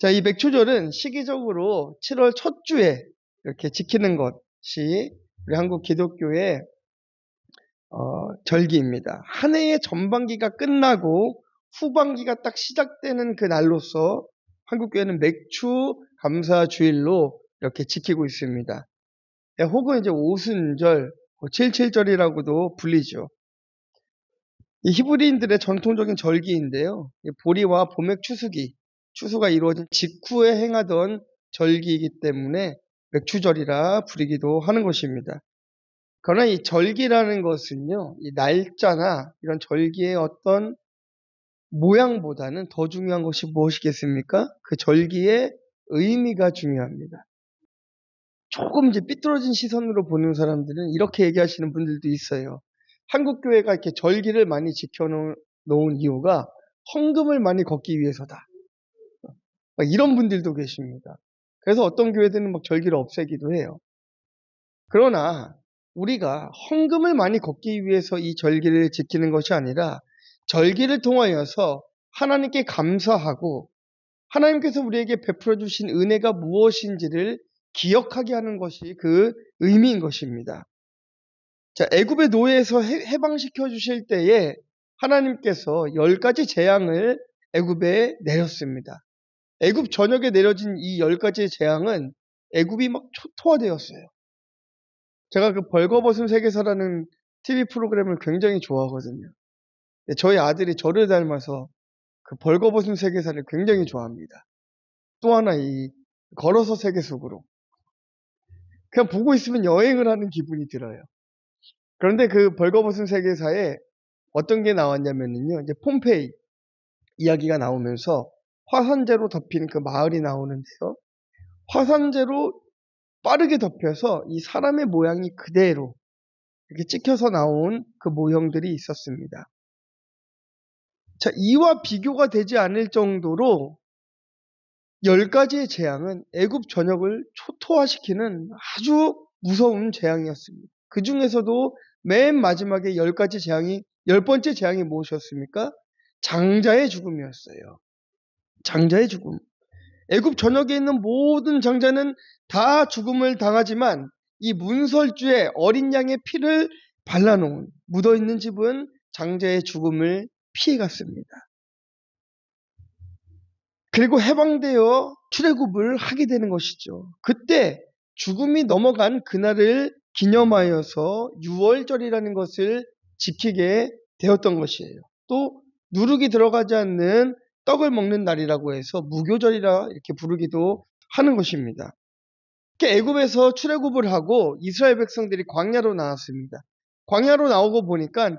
자, 이 맥추절은 시기적으로 7월 첫 주에 이렇게 지키는 것이 우리 한국 기독교의 절기입니다. 한 해의 전반기가 끝나고 후반기가 딱 시작되는 그 날로서 한국교회는 맥추 감사 주일로 이렇게 지키고 있습니다. 혹은 이제 오순절, 77절이라고도 불리죠. 이 히브리인들의 전통적인 절기인데요. 보리와 봄의 추수가 이루어진 직후에 행하던 절기이기 때문에 맥추절이라 부르기도 하는 것입니다. 그러나 이 절기라는 것은요, 이 날짜나 이런 절기의 어떤 모양보다는 더 중요한 것이 무엇이겠습니까? 그 절기의 의미가 중요합니다. 조금 이제 삐뚤어진 시선으로 보는 사람들은 이렇게 얘기하시는 분들도 있어요. 한국 교회가 이렇게 절기를 많이 지켜놓은 이유가 헌금을 많이 걷기 위해서다. 이런 분들도 계십니다. 그래서 어떤 교회들은 막 절기를 없애기도 해요. 그러나 우리가 헌금을 많이 걷기 위해서 이 절기를 지키는 것이 아니라 절기를 통하여서 하나님께 감사하고 하나님께서 우리에게 베풀어 주신 은혜가 무엇인지를 기억하게 하는 것이 그 의미인 것입니다. 자, 애굽의 노예에서 해방시켜 주실 때에 하나님께서 10가지 재앙을 애굽에 내렸습니다. 애굽 전역에 내려진 이 10가지의 재앙은 애굽이 막 초토화되었어요. 제가 그 벌거벗은 세계사라는 TV 프로그램을 굉장히 좋아하거든요. 저희 아들이 저를 닮아서 그 벌거벗은 세계사를 굉장히 좋아합니다. 또 하나 이 걸어서 세계 속으로. 그냥 보고 있으면 여행을 하는 기분이 들어요. 그런데 그 벌거벗은 세계사에 어떤 게 나왔냐면요. 이제 폼페이 이야기가 나오면서 화산재로 덮인 그 마을이 나오는데요. 화산재로 빠르게 덮여서 이 사람의 모양이 그대로 이렇게 찍혀서 나온 그 모형들이 있었습니다. 자, 이와 비교가 되지 않을 정도로 10가지의 재앙은 애굽 전역을 초토화시키는 아주 무서운 재앙이었습니다. 그 중에서도 맨 마지막에 10번째 재앙이 무엇이었습니까? 장자의 죽음이었어요. 장자의 죽음. 애굽 전역에 있는 모든 장자는 다 죽음을 당하지만 이 문설주에 어린 양의 피를 발라놓은 묻어있는 집은 장자의 죽음을 피해갔습니다. 그리고 해방되어 출애굽을 하게 되는 것이죠. 그때 죽음이 넘어간 그날을 기념하여서 유월절이라는 것을 지키게 되었던 것이에요. 또 누룩이 들어가지 않는 떡을 먹는 날이라고 해서 무교절이라 이렇게 부르기도 하는 것입니다. 애굽에서 출애굽을 하고 이스라엘 백성들이 광야로 나왔습니다. 광야로 나오고 보니까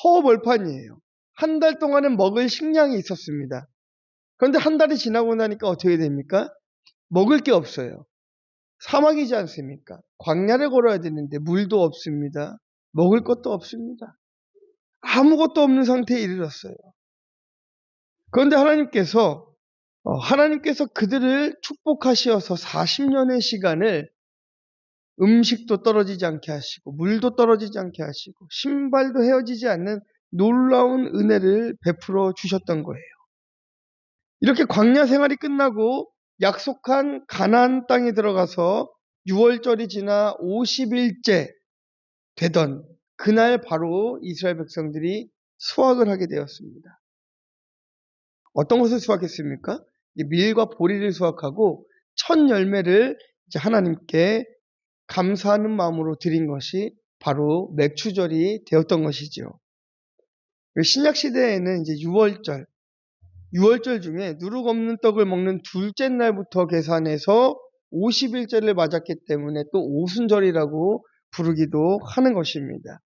허벌판이에요. 한 달 동안은 먹을 식량이 있었습니다. 그런데 한 달이 지나고 나니까 어떻게 됩니까? 먹을 게 없어요. 사막이지 않습니까? 광야를 걸어야 되는데 물도 없습니다. 먹을 것도 없습니다. 아무것도 없는 상태에 이르렀어요. 그런데 하나님께서 그들을 축복하시어서 40년의 시간을 음식도 떨어지지 않게 하시고 물도 떨어지지 않게 하시고 신발도 헤어지지 않는 놀라운 은혜를 베풀어 주셨던 거예요. 이렇게 광야 생활이 끝나고 약속한 가나안 땅에 들어가서 6월절이 지나 50일째 되던 그날 바로 이스라엘 백성들이 수확을 하게 되었습니다. 어떤 것을 수확했습니까? 밀과 보리를 수확하고 첫 열매를 이제 하나님께 감사하는 마음으로 드린 것이 바로 맥추절이 되었던 것이죠. 신약 시대에는 이제 6월절 중에 누룩 없는 떡을 먹는 둘째 날부터 계산해서 50일째를 맞았기 때문에 또 오순절이라고 부르기도 하는 것입니다.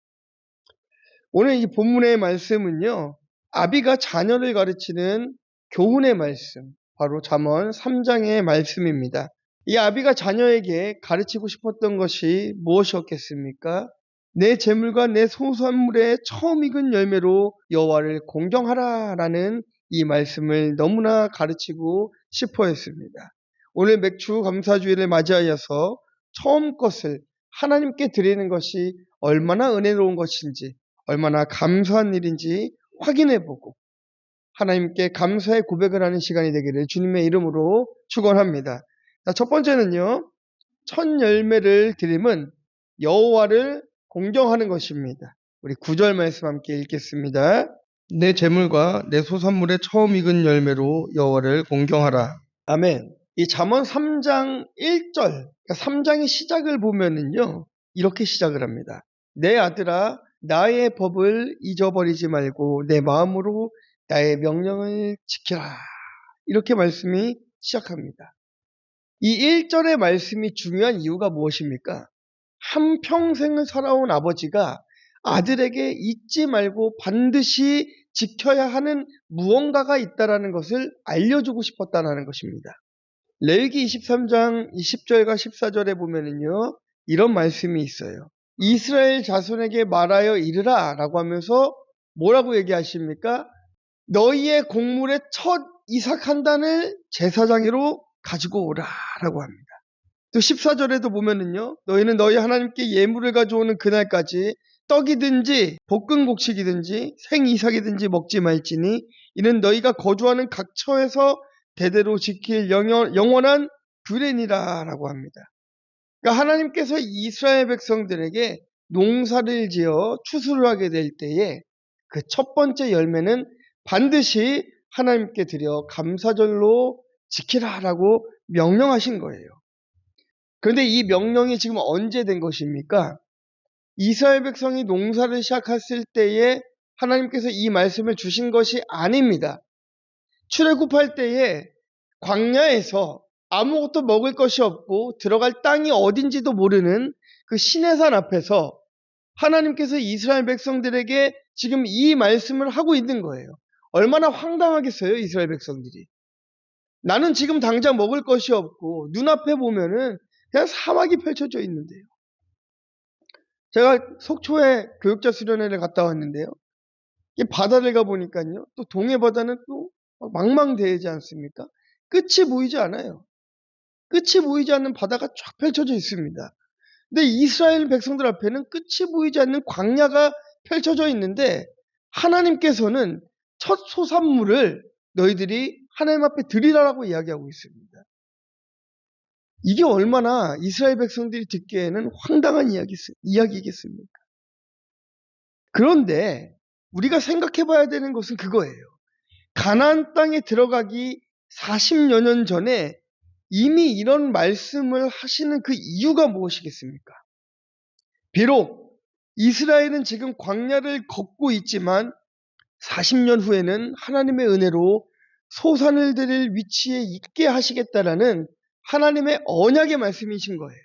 오늘 이 본문의 말씀은요, 아비가 자녀를 가르치는 교훈의 말씀, 바로 잠언 3장의 말씀입니다. 이 아비가 자녀에게 가르치고 싶었던 것이 무엇이었겠습니까? 내 재물과 내 소산물의 처음 익은 열매로 여호와를 공경하라 라는 이 말씀을 너무나 가르치고 싶어 했습니다. 오늘 맥추 감사주일을 맞이하여서 처음 것을 하나님께 드리는 것이 얼마나 은혜로운 것인지, 얼마나 감사한 일인지 확인해보고 하나님께 감사의 고백을 하는 시간이 되기를 주님의 이름으로 축원합니다. 자, 첫 번째는요. 첫 열매를 드림은 여호와를 공경하는 것입니다. 우리 9절 말씀 함께 읽겠습니다. 내 재물과 내 소산물의 처음 익은 열매로 여호와를 공경하라. 아멘. 이 잠언 3장 1절, 그러니까 3장의 시작을 보면은요, 이렇게 시작을 합니다. 내 아들아, 나의 법을 잊어버리지 말고 내 마음으로 나의 명령을 지키라. 이렇게 말씀이 시작합니다. 이 1절의 말씀이 중요한 이유가 무엇입니까? 한평생을 살아온 아버지가 아들에게 잊지 말고 반드시 지켜야 하는 무언가가 있다는 것을 알려주고 싶었다는 것입니다. 레위기 23장 20절과 14절에 보면은요, 이런 말씀이 있어요. 이스라엘 자손에게 말하여 이르라 라고 하면서 뭐라고 얘기하십니까? 너희의 곡물의 첫 이삭 한 단을 제사장으로 가지고 오라 라고 합니다. 또 14절에도 보면은요, 너희는 너희 하나님께 예물을 가져오는 그날까지 떡이든지 볶은 곡식이든지 생이삭이든지 먹지 말지니 이는 너희가 거주하는 각 처에서 대대로 지킬 영원한 규례니라 라고 합니다. 그러니까 하나님께서 이스라엘 백성들에게 농사를 지어 추수를 하게 될 때에 그 첫 번째 열매는 반드시 하나님께 드려 감사절로 지키라라고 명령하신 거예요. 그런데 이 명령이 지금 언제 된 것입니까? 이스라엘 백성이 농사를 시작했을 때에 하나님께서 이 말씀을 주신 것이 아닙니다. 출애굽할 때에 광야에서 아무것도 먹을 것이 없고 들어갈 땅이 어딘지도 모르는 그 시내산 앞에서 하나님께서 이스라엘 백성들에게 지금 이 말씀을 하고 있는 거예요. 얼마나 황당하겠어요, 이스라엘 백성들이. 나는 지금 당장 먹을 것이 없고 눈앞에 보면은 그냥 사막이 펼쳐져 있는데요. 제가 속초에 교육자 수련회를 갔다 왔는데요. 이 바다를 가보니까요. 또 동해 바다는 또 망망대해지 않습니까? 끝이 보이지 않아요. 끝이 보이지 않는 바다가 쫙 펼쳐져 있습니다. 근데 이스라엘 백성들 앞에는 끝이 보이지 않는 광야가 펼쳐져 있는데 하나님께서는 첫 소산물을 너희들이 하나님 앞에 드리라라고 이야기하고 있습니다. 이게 얼마나 이스라엘 백성들이 듣기에는 황당한 이야기겠습니까? 그런데 우리가 생각해 봐야 되는 것은 그거예요. 가나안 땅에 들어가기 40여 년 전에 이미 이런 말씀을 하시는 그 이유가 무엇이겠습니까? 비록 이스라엘은 지금 광야를 걷고 있지만 40년 후에는 하나님의 은혜로 소산을 드릴 위치에 있게 하시겠다라는 하나님의 언약의 말씀이신 거예요.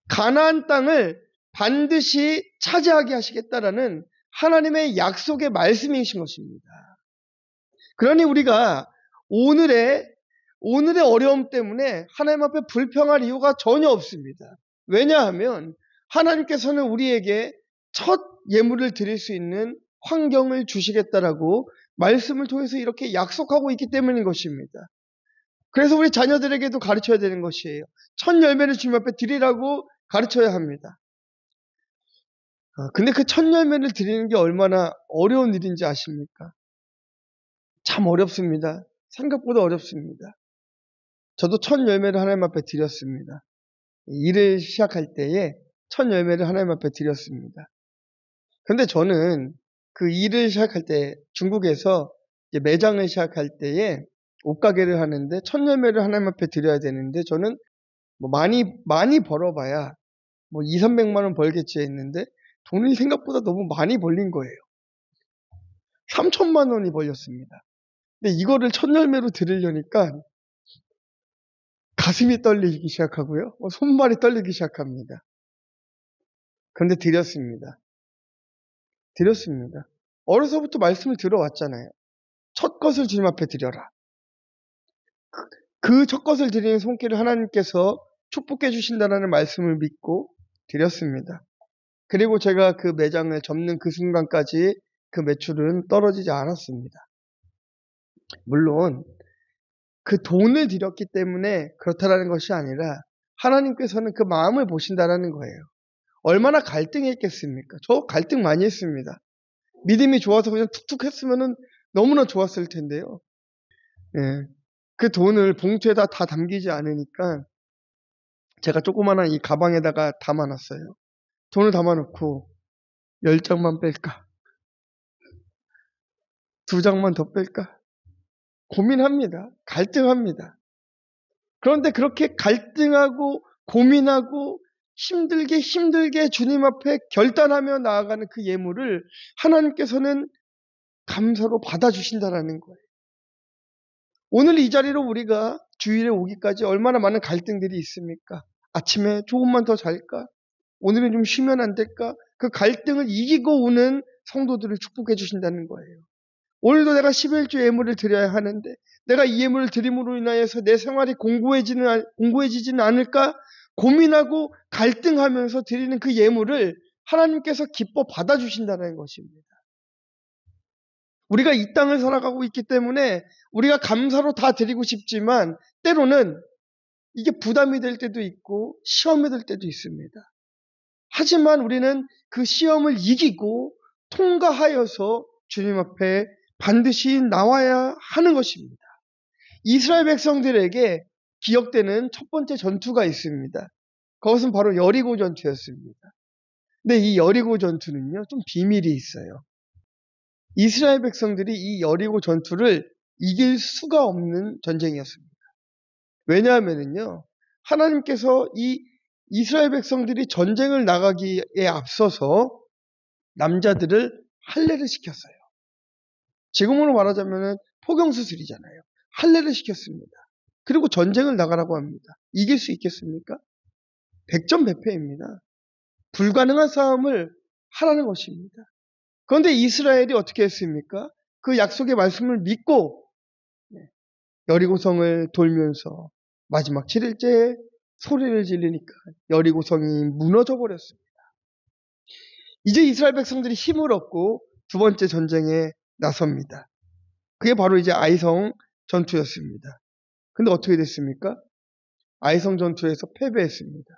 가나안 땅을 반드시 차지하게 하시겠다라는 하나님의 약속의 말씀이신 것입니다. 그러니 우리가 오늘의 어려움 때문에 하나님 앞에 불평할 이유가 전혀 없습니다. 왜냐하면 하나님께서는 우리에게 첫 예물을 드릴 수 있는 환경을 주시겠다라고 말씀을 통해서 이렇게 약속하고 있기 때문인 것입니다. 그래서 우리 자녀들에게도 가르쳐야 되는 것이에요. 첫 열매를 주님 앞에 드리라고 가르쳐야 합니다. 근데 그 첫 열매를 드리는 게 얼마나 어려운 일인지 아십니까? 참 어렵습니다. 생각보다 어렵습니다. 저도 첫 열매를 하나님 앞에 드렸습니다. 일을 시작할 때에 첫 열매를 하나님 앞에 드렸습니다. 근데 저는 그 일을 시작할 때 중국에서 이제 매장을 시작할 때에 옷가게를 하는데 첫 열매를 하나님 앞에 드려야 되는데 저는 뭐 많이 벌어봐야 뭐 2, 300만 원 벌겠지 했는데 돈이 생각보다 너무 많이 벌린 거예요. 3천만 원이 벌렸습니다. 근데 이거를 첫 열매로 드리려니까 가슴이 떨리기 시작하고요. 손발이 떨리기 시작합니다. 그런데 드렸습니다. 어려서부터 말씀을 들어왔잖아요. 첫 것을 주님 앞에 드려라. 그 첫 것을 드리는 손길을 하나님께서 축복해 주신다는 말씀을 믿고 드렸습니다. 그리고 제가 그 매장을 접는 그 순간까지 그 매출은 떨어지지 않았습니다. 물론 그 돈을 드렸기 때문에 그렇다라는 것이 아니라 하나님께서는 그 마음을 보신다라는 거예요. 얼마나 갈등했겠습니까? 저 갈등 많이 했습니다. 믿음이 좋아서 그냥 툭툭 했으면은 너무나 좋았을 텐데요. 예. 그 돈을 봉투에다 다 담기지 않으니까 제가 조그마한 이 가방에다가 담아놨어요. 돈을 담아놓고 10장만 뺄까? 2장만 더 뺄까? 고민합니다. 갈등합니다. 그런데 그렇게 갈등하고 고민하고 힘들게 주님 앞에 결단하며 나아가는 그 예물을 하나님께서는 감사로 받아주신다라는 거예요. 오늘 이 자리로 우리가 주일에 오기까지 얼마나 많은 갈등들이 있습니까? 아침에 조금만 더 잘까? 오늘은 좀 쉬면 안 될까? 그 갈등을 이기고 오는 성도들을 축복해 주신다는 거예요. 오늘도 내가 11조 예물을 드려야 하는데 내가 이 예물을 드림으로 인하여서 내 생활이 공고해지지는 않을까? 고민하고 갈등하면서 드리는 그 예물을 하나님께서 기뻐 받아주신다는 것입니다. 우리가 이 땅을 살아가고 있기 때문에 우리가 감사로 다 드리고 싶지만 때로는 이게 부담이 될 때도 있고 시험이 될 때도 있습니다. 하지만 우리는 그 시험을 이기고 통과하여서 주님 앞에 반드시 나와야 하는 것입니다. 이스라엘 백성들에게 기억되는 첫 번째 전투가 있습니다. 그것은 바로 여리고 전투였습니다. 근데 이 여리고 전투는요, 좀 비밀이 있어요. 이스라엘 백성들이 이 여리고 전투를 이길 수가 없는 전쟁이었습니다. 왜냐하면요, 하나님께서 이 이스라엘 백성들이 전쟁을 나가기에 앞서서 남자들을 할례를 시켰어요. 지금으로 말하자면 포경수술이잖아요. 할례를 시켰습니다. 그리고 전쟁을 나가라고 합니다. 이길 수 있겠습니까? 백전백패입니다. 불가능한 싸움을 하라는 것입니다. 그런데 이스라엘이 어떻게 했습니까? 그 약속의 말씀을 믿고 여리고성을 돌면서 마지막 7일째에 소리를 지르니까 여리고성이 무너져 버렸습니다. 이제 이스라엘 백성들이 힘을 얻고 두 번째 전쟁에 나섭니다. 그게 바로 이제 아이성 전투였습니다. 근데 어떻게 됐습니까? 아이성 전투에서 패배했습니다.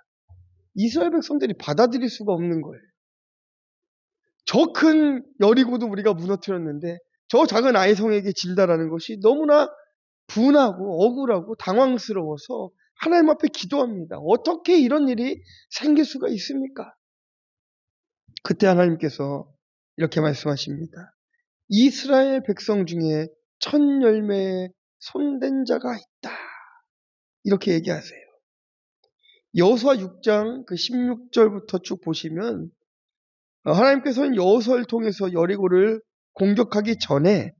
이스라엘 백성들이 받아들일 수가 없는 거예요. 저 큰 여리고도 우리가 무너뜨렸는데 저 작은 아이성에게 진다라는 것이 너무나 분하고 억울하고 당황스러워서 하나님 앞에 기도합니다. 어떻게 이런 일이 생길 수가 있습니까? 그때 하나님께서 이렇게 말씀하십니다. 이스라엘 백성 중에 첫 열매에 손댄 자가 있다. 이렇게 얘기하세요. 여호수아 6장 그 16절부터 쭉 보시면 하나님께서는 여호수아를 통해서 여리고를 공격하기 전에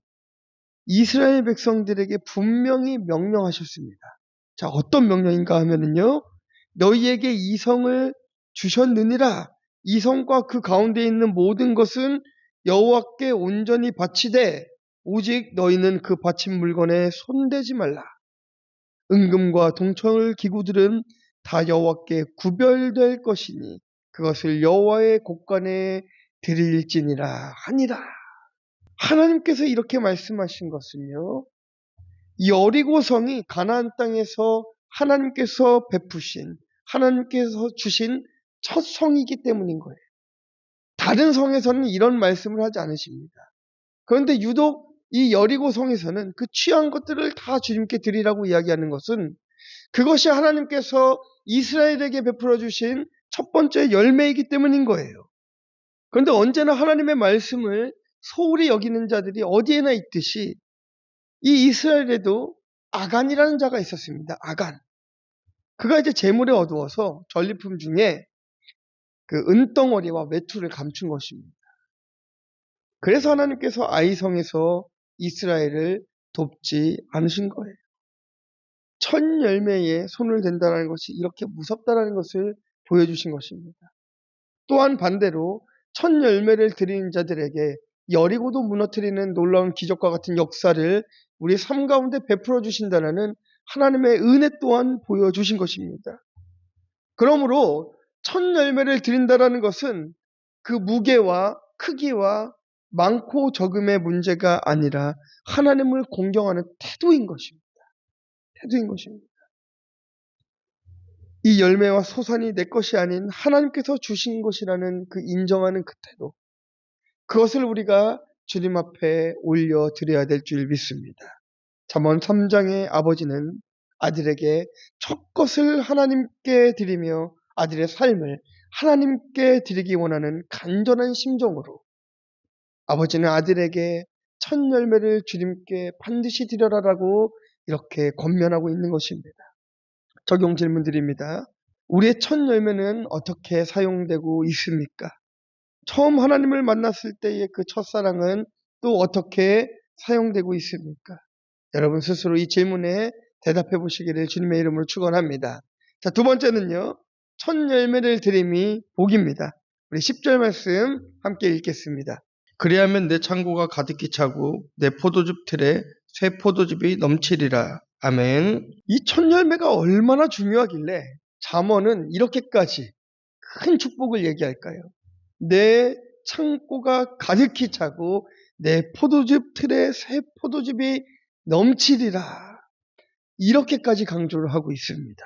이스라엘 백성들에게 분명히 명령하셨습니다. 자, 어떤 명령인가 하면은요, 너희에게 이 성을 주셨느니라. 이 성과 그 가운데 있는 모든 것은 여호와께 온전히 바치되 오직 너희는 그 바친 물건에 손대지 말라. 은금과 동철 기구들은 다 여호와께 구별될 것이니 그것을 여호와의 곳간에 드릴지니라 하니라. 하나님께서 이렇게 말씀하신 것은요, 여리고성이 가나안 땅에서 하나님께서 베푸신, 하나님께서 주신 첫 성이기 때문인 거예요. 다른 성에서는 이런 말씀을 하지 않으십니다. 그런데 유독 이 여리고 성에서는 그 취한 것들을 다 주님께 드리라고 이야기하는 것은 그것이 하나님께서 이스라엘에게 베풀어 주신 첫 번째 열매이기 때문인 거예요. 그런데 언제나 하나님의 말씀을 소홀히 여기는 자들이 어디에나 있듯이 이 이스라엘에도 아간이라는 자가 있었습니다. 아간. 그가 이제 재물에 어두워서 전리품 중에 그 은덩어리와 외투를 감춘 것입니다. 그래서 하나님께서 아이성에서 이스라엘을 돕지 않으신 거예요. 첫 열매에 손을 댄다는 것이 이렇게 무섭다는 것을 보여주신 것입니다. 또한 반대로 첫 열매를 드리는 자들에게 여리고도 무너뜨리는 놀라운 기적과 같은 역사를 우리 삶 가운데 베풀어 주신다는 하나님의 은혜 또한 보여주신 것입니다. 그러므로 첫 열매를 드린다는 것은 그 무게와 크기와 많고 적음의 문제가 아니라 하나님을 공경하는 태도인 것입니다. 태도인 것입니다. 이 열매와 소산이 내 것이 아닌 하나님께서 주신 것이라는 그 인정하는 그 태도. 그것을 우리가 주님 앞에 올려드려야 될 줄 믿습니다. 잠언 3장의 아버지는 아들에게 첫 것을 하나님께 드리며 아들의 삶을 하나님께 드리기 원하는 간절한 심정으로 아버지는 아들에게 첫 열매를 주님께 반드시 드려라라고 이렇게 권면하고 있는 것입니다. 적용 질문 드립니다. 우리의 첫 열매는 어떻게 사용되고 있습니까? 처음 하나님을 만났을 때의 그 첫사랑은 또 어떻게 사용되고 있습니까? 여러분 스스로 이 질문에 대답해 보시기를 주님의 이름으로 축원합니다. 자, 두 번째는요. 첫 열매를 드림이 복입니다. 우리 10절 말씀 함께 읽겠습니다. 그리하면 내 창고가 가득히 차고 내 포도즙 틀에 새 포도즙이 넘치리라. 아멘. 이 첫 열매가 얼마나 중요하길래 잠언은 이렇게까지 큰 축복을 얘기할까요? 내 창고가 가득히 차고 내 포도즙 틀에 새 포도즙이 넘치리라. 이렇게까지 강조를 하고 있습니다.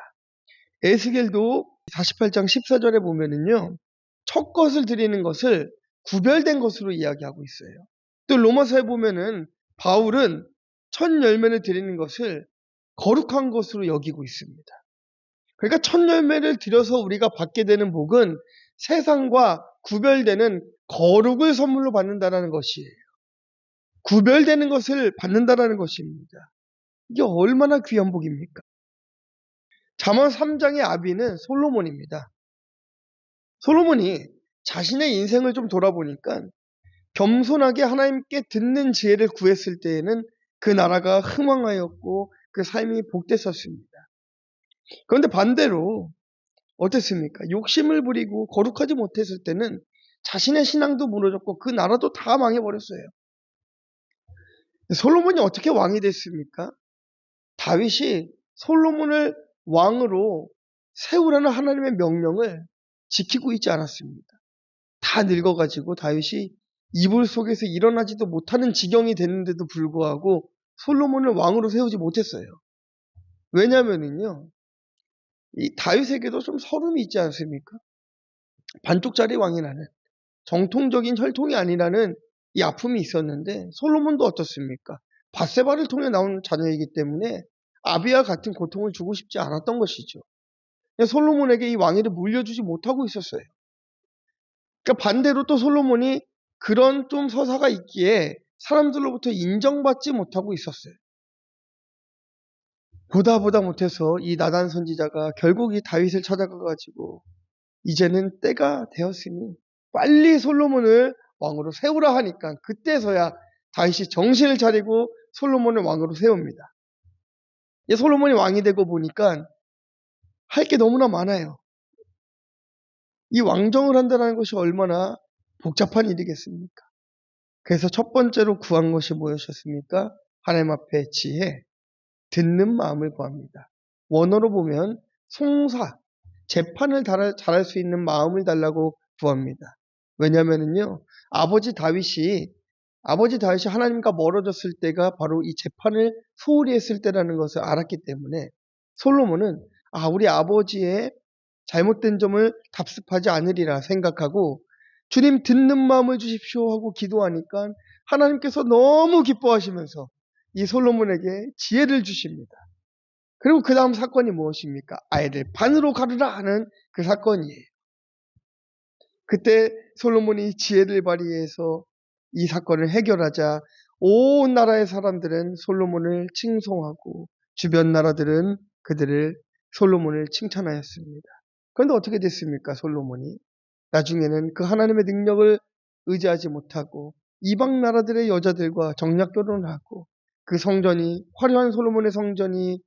에스겔도 48장 14절에 보면은요. 첫 것을 드리는 것을 구별된 것으로 이야기하고 있어요. 또 로마서에 보면은 바울은 첫 열매를 드리는 것을 거룩한 것으로 여기고 있습니다. 그러니까 첫 열매를 드려서 우리가 받게 되는 복은 세상과 구별되는 거룩을 선물로 받는다는 것이에요. 구별되는 것을 받는다는 것입니다. 이게 얼마나 귀한 복입니까? 잠언 3장의 아비는 솔로몬입니다. 솔로몬이 자신의 인생을 좀 돌아보니까 겸손하게 하나님께 듣는 지혜를 구했을 때에는 그 나라가 흥왕하였고 그 삶이 복됐었습니다. 그런데 반대로 어땠습니까? 욕심을 부리고 거룩하지 못했을 때는 자신의 신앙도 무너졌고 그 나라도 다 망해버렸어요. 솔로몬이 어떻게 왕이 됐습니까? 다윗이 솔로몬을 왕으로 세우라는 하나님의 명령을 지키고 있지 않았습니다. 다 늙어가지고 다윗이 이불 속에서 일어나지도 못하는 지경이 됐는데도 불구하고 솔로몬을 왕으로 세우지 못했어요. 왜냐면은요, 이 다윗에게도 좀 서름이 있지 않습니까? 반쪽짜리 왕이라는 정통적인 혈통이 아니라는 이 아픔이 있었는데 솔로몬도 어떻습니까? 밧세바를 통해 나온 자녀이기 때문에 아비와 같은 고통을 주고 싶지 않았던 것이죠. 솔로몬에게 이 왕위를 물려주지 못하고 있었어요. 그러니까 반대로 또 솔로몬이 그런 좀 서사가 있기에 사람들로부터 인정받지 못하고 있었어요. 보다 못해서 이 나단 선지자가 결국 이 다윗을 찾아가가지고 이제는 때가 되었으니 빨리 솔로몬을 왕으로 세우라 하니까 그때서야 다윗이 정신을 차리고 솔로몬을 왕으로 세웁니다. 솔로몬이 왕이 되고 보니까 할 게 너무나 많아요. 이 왕정을 한다는 것이 얼마나 복잡한 일이겠습니까? 그래서 첫 번째로 구한 것이 무엇이었습니까? 하나님 앞에 지혜, 듣는 마음을 구합니다. 원어로 보면 송사, 재판을 잘할 수 있는 마음을 달라고 구합니다. 왜냐면은요, 아버지 다윗이 하나님과 멀어졌을 때가 바로 이 재판을 소홀히 했을 때라는 것을 알았기 때문에 솔로몬은 우리 아버지의 잘못된 점을 답습하지 않으리라 생각하고 주님 듣는 마음을 주십시오 하고 기도하니까 하나님께서 너무 기뻐하시면서 이 솔로몬에게 지혜를 주십니다. 그리고 그 다음 사건이 무엇입니까? 아이를 반으로 가르라 하는 그 사건이에요. 그때 솔로몬이 지혜를 발휘해서 이 사건을 해결하자 온 나라의 사람들은 솔로몬을 칭송하고 주변 나라들은 솔로몬을 칭찬하였습니다. 그런데 어떻게 됐습니까? 솔로몬이 나중에는 그 하나님의 능력을 의지하지 못하고 이방 나라들의 여자들과 정략 결혼을 하고 그 성전이 화려한 솔로몬의 성전이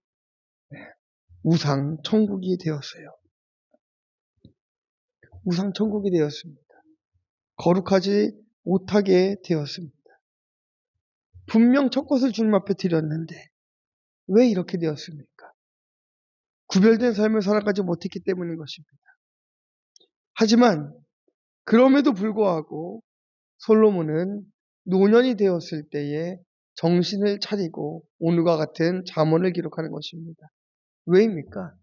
우상 천국이 되었어요. 우상 천국이 되었습니다. 거룩하지 못하게 되었습니다. 분명 첫 것을 주님 앞에 드렸는데 왜 이렇게 되었습니까? 구별된 삶을 살아가지 못했기 때문인 것입니다. 하지만 그럼에도 불구하고 솔로몬은 노년이 되었을 때에 정신을 차리고 오늘과 같은 잠언을 기록하는 것입니다. 왜입니까?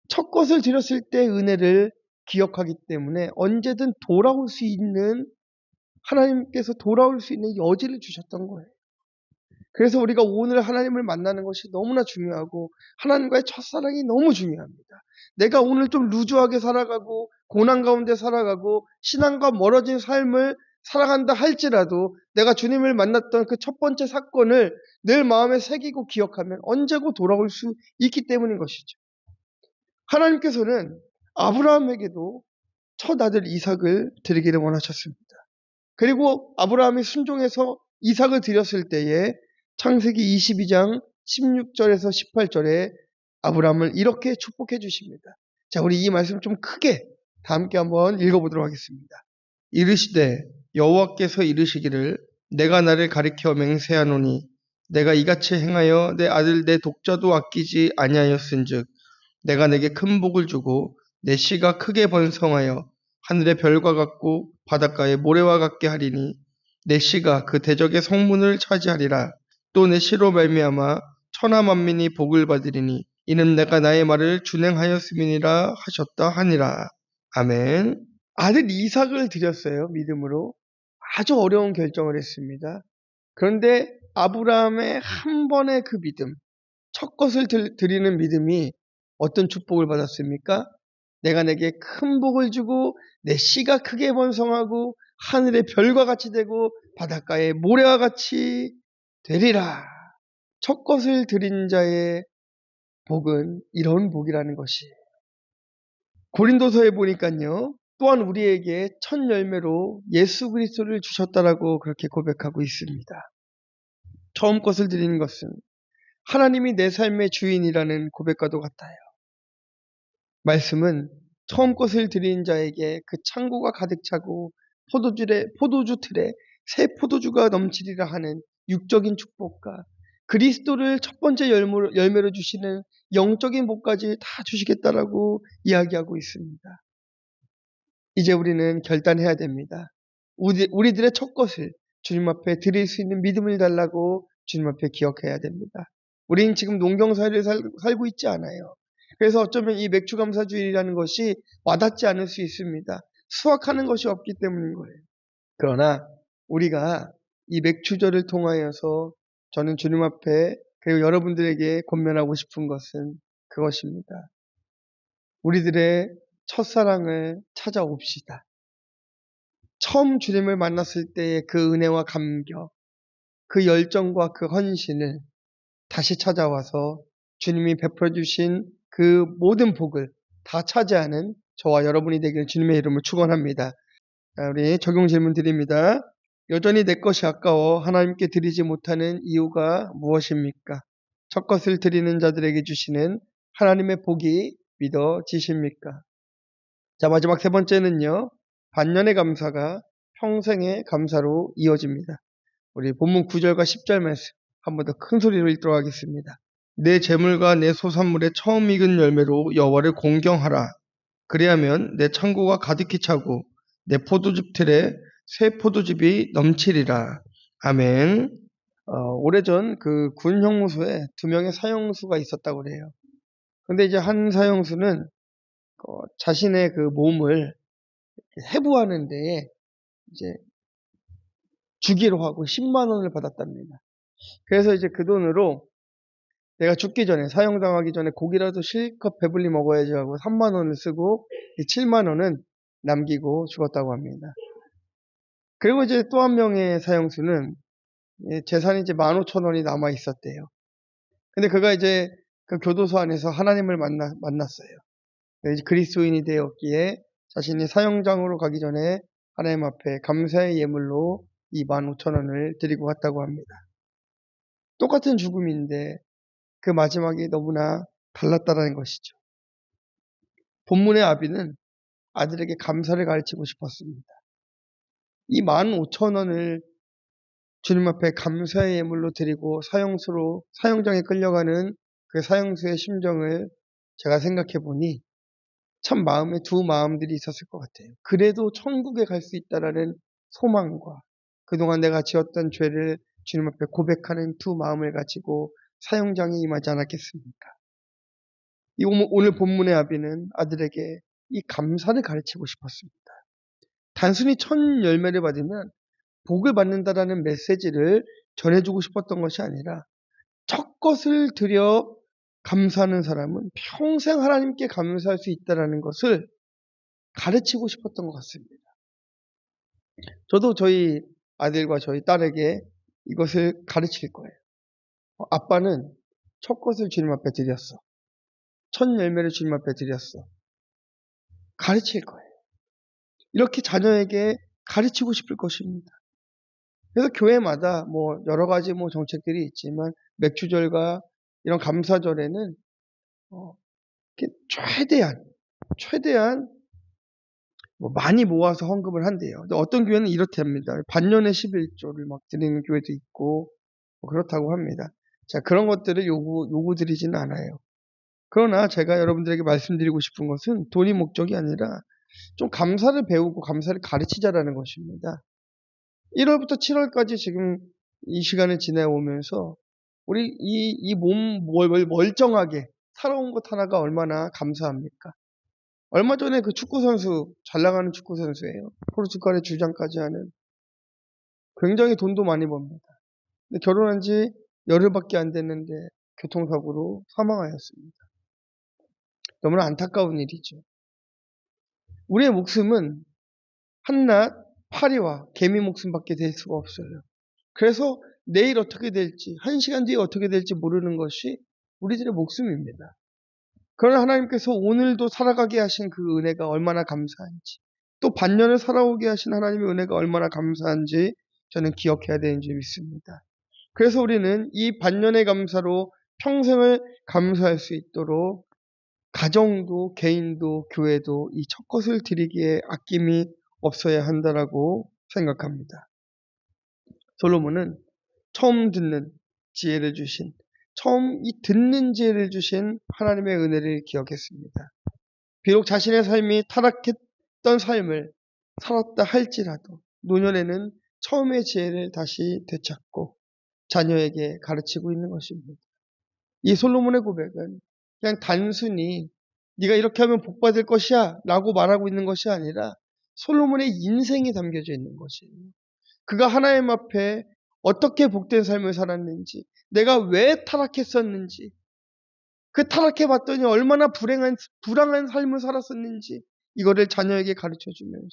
첫 것을 드렸을 때 은혜를 기억하기 때문에 언제든 돌아올 수 있는 하나님께서 돌아올 수 있는 여지를 주셨던 거예요. 그래서 우리가 오늘 하나님을 만나는 것이 너무나 중요하고 하나님과의 첫사랑이 너무 중요합니다. 내가 오늘 좀 루즈하게 살아가고 고난 가운데 살아가고 신앙과 멀어진 삶을 살아간다 할지라도 내가 주님을 만났던 그 첫 번째 사건을 늘 마음에 새기고 기억하면 언제고 돌아올 수 있기 때문인 것이죠. 하나님께서는 아브라함에게도 첫 아들 이삭을 드리기를 원하셨습니다. 그리고 아브라함이 순종해서 이삭을 드렸을 때에 창세기 22장 16절에서 18절에 아브라함을 이렇게 축복해 주십니다. 자, 우리 이 말씀 좀 크게 다 함께 한번 읽어보도록 하겠습니다. 이르시되 여호와께서 이르시기를 내가 나를 가리켜 맹세하노니 내가 이같이 행하여 내 아들 내 독자도 아끼지 아니하였은즉 내가 내게 큰 복을 주고 내 씨가 크게 번성하여 하늘의 별과 같고 바닷가의 모래와 같게 하리니 내 씨가 그 대적의 성문을 차지하리라. 또 내 씨로 말미암아 천하 만민이 복을 받으리니 이는 내가 나의 말을 준행하였음이니라 하셨다 하니라. 아멘. 아들 이삭을 드렸어요. 믿음으로. 아주 어려운 결정을 했습니다. 그런데 아브라함의 한 번의 그 믿음, 첫 것을 드리는 믿음이 어떤 축복을 받았습니까? 내가 내게 큰 복을 주고 내 씨가 크게 번성하고 하늘의 별과 같이 되고 바닷가의 모래와 같이 되리라. 첫 것을 드린 자의 복은 이런 복이라는 것이. 고린도서에 보니까요. 또한 우리에게 첫 열매로 예수 그리스도를 주셨다라고 그렇게 고백하고 있습니다. 처음 것을 드리는 것은 하나님이 내 삶의 주인이라는 고백과도 같아요. 말씀은 처음 것을 드린 자에게 그 창고가 가득 차고 포도주 틀에 새 포도주가 넘치리라 하는 육적인 축복과 그리스도를 첫 번째 열매로 주시는 영적인 복까지 다 주시겠다라고 이야기하고 있습니다. 이제 우리는 결단해야 됩니다. 우리들의 첫 것을 주님 앞에 드릴 수 있는 믿음을 달라고 주님 앞에 기억해야 됩니다. 우리는 지금 농경사회를 살고 있지 않아요. 그래서 어쩌면 이 맥주감사주일이라는 것이 와닿지 않을 수 있습니다. 수확하는 것이 없기 때문인 거예요. 그러나 우리가 이 맥주절을 통하여서 저는 주님 앞에 그리고 여러분들에게 권면하고 싶은 것은 그것입니다. 우리들의 첫사랑을 찾아옵시다. 처음 주님을 만났을 때의 그 은혜와 감격, 그 열정과 그 헌신을 다시 찾아와서 주님이 베풀어 주신 그 모든 복을 다 차지하는 저와 여러분이 되길 주님의 이름을 축원합니다. 우리 적용 질문 드립니다. 여전히 내 것이 아까워 하나님께 드리지 못하는 이유가 무엇입니까? 첫 것을 드리는 자들에게 주시는 하나님의 복이 믿어지십니까? 자, 마지막 세 번째는요. 반년의 감사가 평생의 감사로 이어집니다. 우리 본문 9절과 10절 말씀 한 번 더 큰 소리로 읽도록 하겠습니다. 내 재물과 내 소산물의 처음 익은 열매로 여호와를 공경하라. 그리하면 내 창고가 가득히 차고 내 포도즙 틀에 새 포도즙이 넘치리라. 아멘. 오래전 그 군 형무소에 2명의 사형수가 있었다고 그래요. 근데 이제 한 사형수는 자신의 그 몸을 해부하는 데에 이제 주기로 하고 10만 원을 받았답니다. 그래서 이제 그 돈으로 내가 죽기 전에, 사형당하기 전에 고기라도 실컷 배불리 먹어야지 하고 3만 원을 쓰고 7만 원은 남기고 죽었다고 합니다. 그리고 이제 또 한 명의 사형수는 재산이 이제 15,000원이 남아 있었대요. 근데 그가 이제 그 교도소 안에서 하나님을 만났어요. 이제 그리스도인이 되었기에 자신이 사형장으로 가기 전에 하나님 앞에 감사의 예물로 이 15,000원을 드리고 갔다고 합니다. 똑같은 죽음인데 그 마지막이 너무나 달랐다는 것이죠. 본문의 아비는 아들에게 감사를 가르치고 싶었습니다. 이 15,000원을 주님 앞에 감사의 예물로 드리고 사형장에 끌려가는 그 사형수의 심정을 제가 생각해 보니 참 마음에 두 마음들이 있었을 것 같아요. 그래도 천국에 갈 수 있다라는 소망과 그동안 내가 지었던 죄를 주님 앞에 고백하는 두 마음을 가지고 사형장에 임하지 않았겠습니까? 오늘 본문의 아비는 아들에게 이 감사를 가르치고 싶었습니다. 단순히 첫 열매를 받으면 복을 받는다라는 메시지를 전해주고 싶었던 것이 아니라 첫 것을 드려 감사하는 사람은 평생 하나님께 감사할 수 있다는 것을 가르치고 싶었던 것 같습니다. 저도 저희 아들과 저희 딸에게 이것을 가르칠 거예요. 아빠는 첫 것을 주님 앞에 드렸어. 첫 열매를 주님 앞에 드렸어. 가르칠 거예요. 이렇게 자녀에게 가르치고 싶을 것입니다. 그래서 교회마다 여러 가지 정책들이 있지만 맥주절과 이런 감사절에는 최대한 많이 모아서 헌금을 한대요. 근데 어떤 교회는 이렇답니다. 반년에 11조를 막 드리는 교회도 있고 그렇다고 합니다. 자, 그런 것들을 요구드리지는 않아요. 그러나 제가 여러분들에게 말씀드리고 싶은 것은 돈이 목적이 아니라 좀 감사를 배우고 감사를 가르치자라는 것입니다. 1월부터 7월까지 지금 이 시간을 지내오면서 우리 이 몸 멀쩡하게 살아온 것 하나가 얼마나 감사합니까? 얼마 전에 그 축구선수, 잘 나가는 축구선수예요. 포르투갈의 주장까지 하는. 굉장히 돈도 많이 법니다. 근데 결혼한 지 열흘밖에 안 됐는데 교통사고로 사망하였습니다. 너무나 안타까운 일이죠. 우리의 목숨은 한낱 파리와 개미 목숨밖에 될 수가 없어요. 그래서 내일 어떻게 될지, 1시간 뒤에 어떻게 될지 모르는 것이 우리들의 목숨입니다. 그러나 하나님께서 오늘도 살아가게 하신 그 은혜가 얼마나 감사한지, 또 반년을 살아오게 하신 하나님의 은혜가 얼마나 감사한지 저는 기억해야 되는지 믿습니다. 그래서 우리는 이 반년의 감사로 평생을 감사할 수 있도록 가정도 개인도 교회도 이 첫 것을 드리기에 아낌이 없어야 한다라고 생각합니다. 솔로몬은 처음 듣는 지혜를 주신, 처음 이 듣는 지혜를 주신 하나님의 은혜를 기억했습니다. 비록 자신의 삶이 타락했던 삶을 살았다 할지라도 노년에는 처음의 지혜를 다시 되찾고 자녀에게 가르치고 있는 것입니다. 이 솔로몬의 고백은 그냥 단순히 네가 이렇게 하면 복 받을 것이야 라고 말하고 있는 것이 아니라 솔로몬의 인생이 담겨져 있는 것이에요. 그가 하나님 앞에 어떻게 복된 삶을 살았는지, 내가 왜 타락했었는지, 그 타락해봤더니 얼마나 불행한 삶을 살았었는지 이거를 자녀에게 가르쳐주면서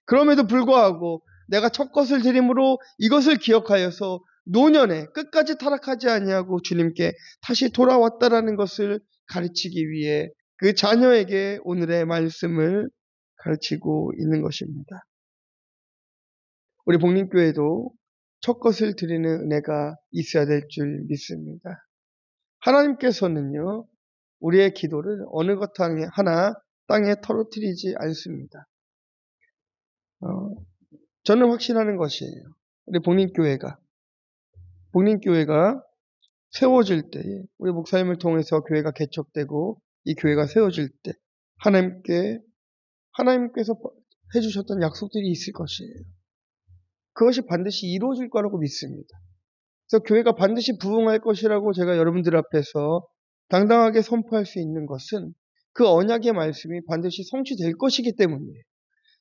그럼에도 불구하고 내가 첫 것을 드림으로 이것을 기억하여서 노년에 끝까지 타락하지 아니하고 주님께 다시 돌아왔다라는 것을 가르치기 위해 그 자녀에게 오늘의 말씀을 가르치고 있는 것입니다. 우리 복림교회도 첫 것을 드리는 은혜가 있어야 될 줄 믿습니다. 하나님께서는요, 우리의 기도를 어느 것 하나 땅에 털어뜨리지 않습니다. 저는 확신하는 것이에요. 우리 복림교회가 세워질 때에, 우리 목사님을 통해서 교회가 개척되고 이 교회가 세워질 때 하나님께서 해주셨던 약속들이 있을 것이에요. 그것이 반드시 이루어질 거라고 믿습니다. 그래서 교회가 반드시 부흥할 것이라고 제가 여러분들 앞에서 당당하게 선포할 수 있는 것은 그 언약의 말씀이 반드시 성취될 것이기 때문이에요.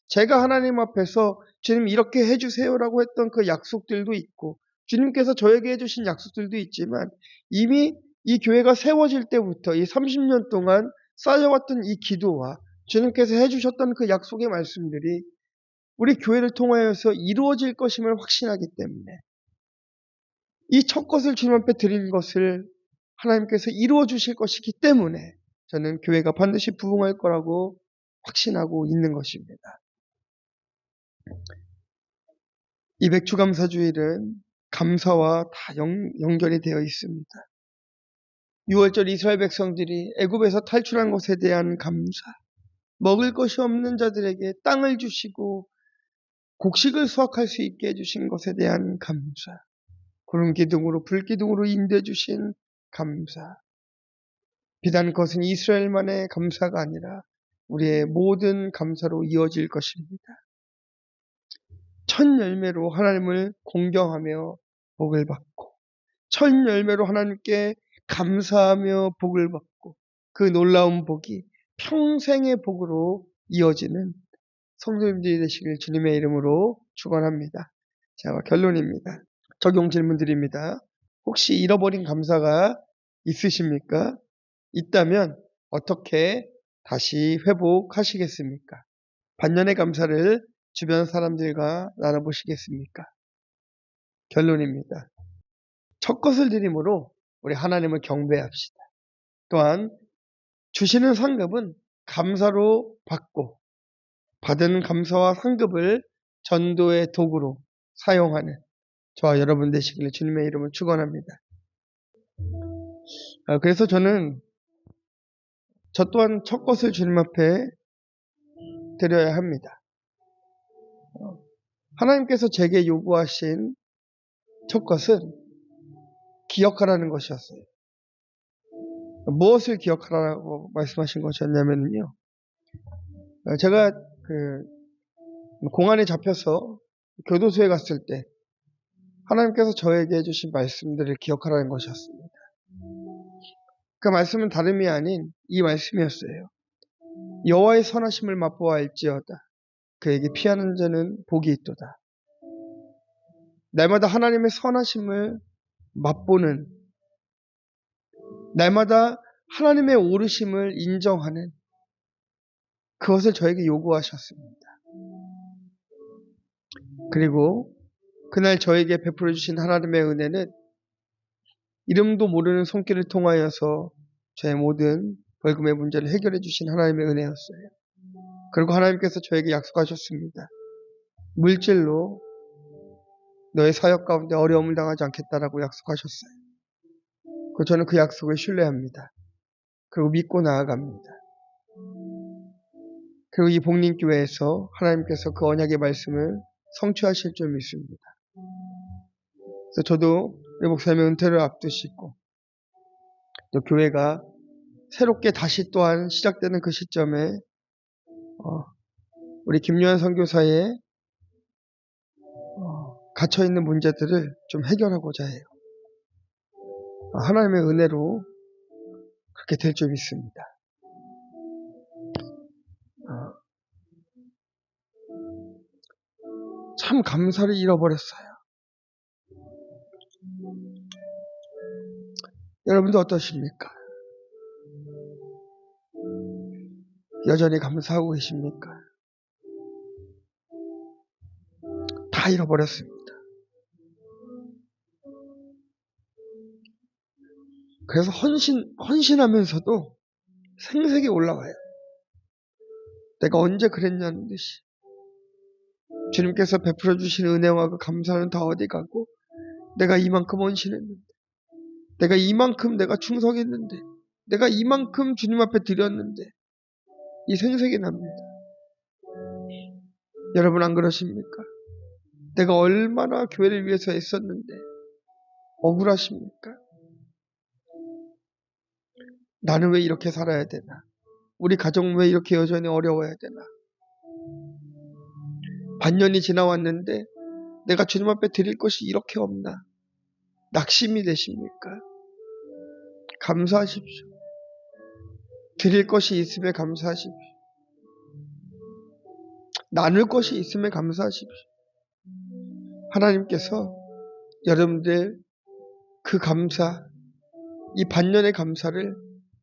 제가 하나님 앞에서 주님 이렇게 해주세요라고 했던 그 약속들도 있고 주님께서 저에게 해주신 약속들도 있지만 이미 이 교회가 세워질 때부터 이 30년 동안 쌓여왔던 이 기도와 주님께서 해주셨던 그 약속의 말씀들이 우리 교회를 통하여서 이루어질 것임을 확신하기 때문에 이 첫 것을 주님 앞에 드린 것을 하나님께서 이루어 주실 것이기 때문에 저는 교회가 반드시 부흥할 거라고 확신하고 있는 것입니다. 이 맥주감사주일은 감사와 다 연결이 되어 있습니다. 6월절 이스라엘 백성들이 애굽에서 탈출한 것에 대한 감사, 먹을 것이 없는 자들에게 땅을 주시고 곡식을 수확할 수 있게 해주신 것에 대한 감사, 구름기둥으로 불기둥으로 인도해 주신 감사. 비단 그것은 이스라엘만의 감사가 아니라 우리의 모든 감사로 이어질 것입니다. 첫 열매로 하나님을 공경하며 복을 받고 첫 열매로 하나님께 감사하며 복을 받고 그 놀라운 복이 평생의 복으로 이어지는 성도님들이 되시길 주님의 이름으로 축원합니다. 자, 결론입니다. 적용 질문 드립니다. 혹시 잃어버린 감사가 있으십니까? 있다면 어떻게 다시 회복하시겠습니까? 반년의 감사를 주변 사람들과 나눠보시겠습니까? 결론입니다. 첫 것을 드림으로 우리 하나님을 경배합시다. 또한 주시는 상급은 감사로 받고 받은 감사와 상급을 전도의 도구로 사용하는 저와 여러분 되시기를 주님의 이름으로 축원합니다. 그래서 저는 저 또한 첫 것을 주님 앞에 드려야 합니다. 하나님께서 제게 요구하신 첫 것은 기억하라는 것이었어요. 무엇을 기억하라고 말씀하신 것이었냐면요. 제가 공안에 잡혀서 교도소에 갔을 때 하나님께서 저에게 해주신 말씀들을 기억하라는 것이었습니다. 그 말씀은 다름이 아닌 이 말씀이었어요. 여호와의 선하심을 맛보아 알지어다. 그에게 피하는 자는 복이 있도다. 날마다 하나님의 선하심을 맛보는, 날마다 하나님의 오르심을 인정하는 그것을 저에게 요구하셨습니다. 그리고 그날 저에게 베풀어 주신 하나님의 은혜는 이름도 모르는 손길을 통하여서 저의 모든 벌금의 문제를 해결해 주신 하나님의 은혜였어요. 그리고 하나님께서 저에게 약속하셨습니다. 물질로 너의 사역 가운데 어려움을 당하지 않겠다라고 약속하셨어요. 저는 그 약속을 신뢰합니다. 그리고 믿고 나아갑니다. 그리고 이 복림교회에서 하나님께서 그 언약의 말씀을 성취하실 줄 믿습니다. 그래서 저도 우리 목사님의 은퇴를 앞두시고 또 교회가 새롭게 다시 또한 시작되는 그 시점에 우리 김요한 선교사의 갇혀있는 문제들을 좀 해결하고자 해요. 하나님의 은혜로 그렇게 될 줄 믿습니다. 참 감사를 잃어버렸어요. 여러분도 어떠십니까? 여전히 감사하고 계십니까? 다 잃어버렸습니다. 그래서 헌신하면서도 생색이 올라와요. 내가 언제 그랬냐는 듯이. 주님께서 베풀어 주신 은혜와 그 감사는 다 어디 가고, 내가 이만큼 헌신했는데, 내가 이만큼 내가 충성했는데, 내가 이만큼 주님 앞에 드렸는데, 이 생색이 납니다. 여러분 안 그러십니까? 내가 얼마나 교회를 위해서 애썼는데 억울하십니까? 나는 왜 이렇게 살아야 되나? 우리 가정은 왜 이렇게 여전히 어려워야 되나? 반년이 지나왔는데 내가 주님 앞에 드릴 것이 이렇게 없나? 낙심이 되십니까? 감사하십시오. 드릴 것이 있음에 감사하십시오. 나눌 것이 있음에 감사하십시오. 하나님께서 여러분들 그 감사, 이 반년의 감사를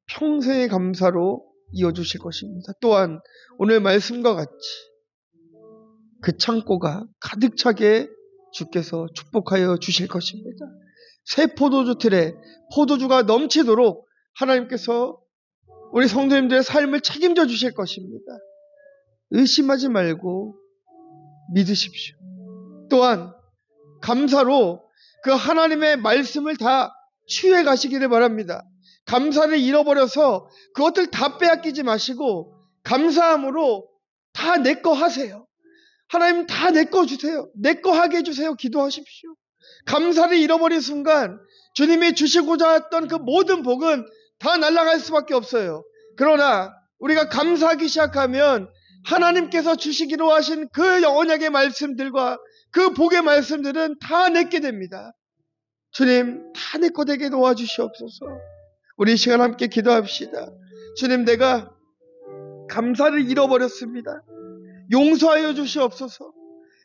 평생의 감사로 이어주실 것입니다. 또한 오늘 말씀과 같이 그 창고가 가득 차게 주께서 축복하여 주실 것입니다. 새 포도주 틀에 포도주가 넘치도록 하나님께서 우리 성도님들의 삶을 책임져 주실 것입니다. 의심하지 말고 믿으십시오. 또한 감사로 그 하나님의 말씀을 다 취해 가시기를 바랍니다. 감사를 잃어버려서 그것들 다 빼앗기지 마시고 감사함으로 다 내 거 하세요. 하나님 다 내 거 주세요. 내 거 하게 해주세요. 기도하십시오. 감사를 잃어버린 순간 주님이 주시고자 했던 그 모든 복은 다 날아갈 수밖에 없어요. 그러나 우리가 감사하기 시작하면 하나님께서 주시기로 하신 그 언약의 말씀들과 그 복의 말씀들은 다 내게 됩니다. 주님 다 내 거 되게 도와주시옵소서. 우리 이 시간 함께 기도합시다. 주님, 내가 감사를 잃어버렸습니다. 용서하여 주시옵소서.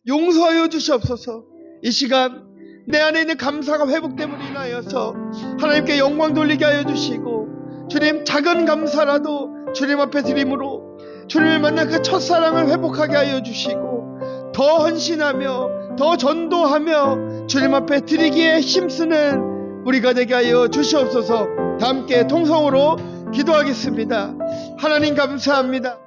용서하여 주시옵소서. 이 시간 내 안에 있는 감사가 회복됨으로 인하여서 하나님께 영광 돌리게 하여 주시고, 주님 작은 감사라도 주님 앞에 드림으로 주님을 만난 그 첫사랑을 회복하게 하여 주시고, 더 헌신하며 더 전도하며 주님 앞에 드리기에 힘쓰는 우리가 되게 하여 주시옵소서. 다 함께 통성으로 기도하겠습니다. 하나님 감사합니다.